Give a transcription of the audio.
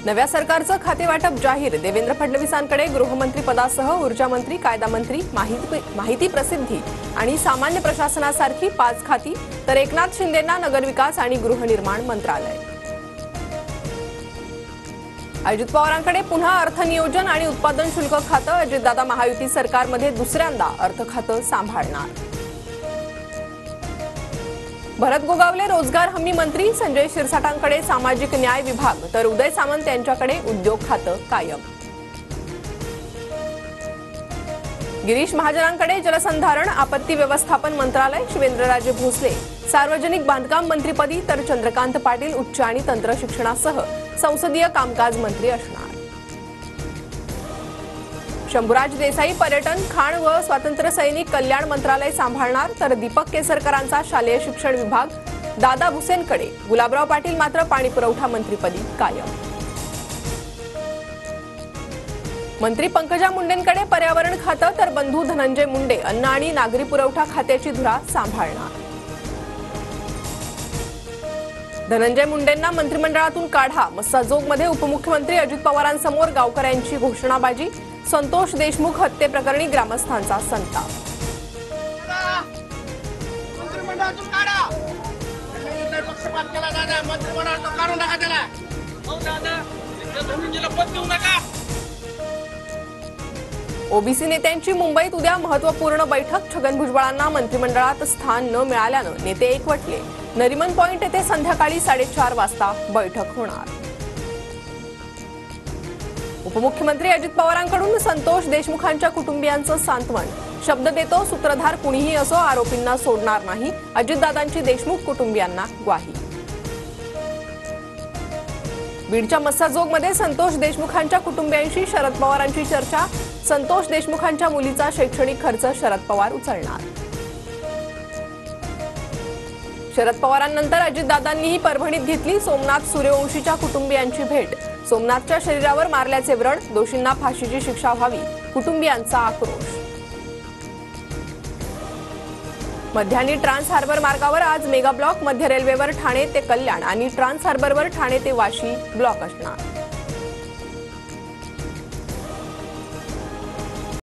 नव्या सरकारचं खातेवाटप जाहीर। देवेंद्र फडणवीसांकडे गृहमंत्री पदासह ऊर्जा मंत्री, कायदा मंत्री, माहिती प्रसिद्धी आणि सामान्य प्रशासनासारखी 5 खाती, तर एकनाथ शिंदेंना नगरविकास आणि गृहनिर्माण मंत्रालय। अजित पवारांकडे पुन्हा अर्थनियोजन आणि उत्पादन शुल्क खातं। अजितदादा महायुती सरकारमध्ये दुसऱ्यांदा अर्थ खातं सांभाळणार। भरत गोगावले रोजगार हमी मंत्री, संजय शिरसाटांकडे सामाजिक न्याय विभाग, तर उदय सामंत यांच्याकडे उद्योग खातं कायम। गिरीश महाजनांकडे जलसंधारण आपत्ती व्यवस्थापन मंत्रालय, शिवेंद्रराजे भोसले सार्वजनिक बांधकाम मंत्रीपदी, तर चंद्रकांत पाटील उच्च आणि तंत्र शिक्षणासह संसदीय कामकाज मंत्री असणार। शंभूराज देसाई पर्यटन, खाण व स्वातंत्र्य सैनिक कल्याण मंत्रालय सांभाळणार, तर दीपक केसरकरांचा शालेय शिक्षण विभाग, दादा भुसेनकडे, गुलाबराव पाटील मात्र पाणी पुरवठा मंत्रीपदी कायम। मंत्री पंकजा मुंडेंकडे पर्यावरण खातं, तर बंधू धनंजय मुंडे अन्न आणि नागरी पुरवठा खात्याची धुरा सांभाळणार। धनंजय मुंडेंना मंत्रिमंडळातून काढा, मस्साजोगमध्ये उपमुख्यमंत्री अजित पवारांसमोर गावकऱ्यांची घोषणाबाजी, संतोष देशमुख हत्येप्रकरणी ग्रामस्थांचा संताप। ओबीसी नेत्यांची मुंबईत उद्या महत्त्वपूर्ण बैठक, छगन भुजबळांना मंत्रिमंडळात स्थान न मिळाल्यानं नेते एकवटले। नरिमन पॉइंट येथे संध्याकाळी 4:30 वाजता बैठक होणार। उपमुख्यमंत्री अजित पवारांकडून संतोष देशमुखांच्या कुटुंबियांचं सांत्वन, शब्द देतो सूत्रधार कुणीही असो आरोपींना सोडणार नाही, अजितदादांची देशमुख कुटुंबियांना ग्वाही। बीडच्या मस्साजोगमध्ये संतोष देशमुखांच्या कुटुंबियांशी शरद पवारांची चर्चा, संतोष देशमुखांच्या मुलीचा शैक्षणिक खर्च शरद पवार उचलणार। शरद पवारांनंतर अजितदादांनीही परभणीत घेतली सोमनाथ सूर्यवंशीच्या कुटुंबियांची भेट, सोमनाथच्या शरीरावर मारल्याचे व्रण, दोषींना फाशीची शिक्षा व्हावी, कुटुंबियांचा आक्रोश। मध्यान्ही ट्रान्स हार्बर मार्गावर आज मेगा ब्लॉक, मध्य रेल्वेवर ठाणे ते कल्याण आणि ट्रान्स हार्बरवर ठाणे ते वाशी ब्लॉक असणार।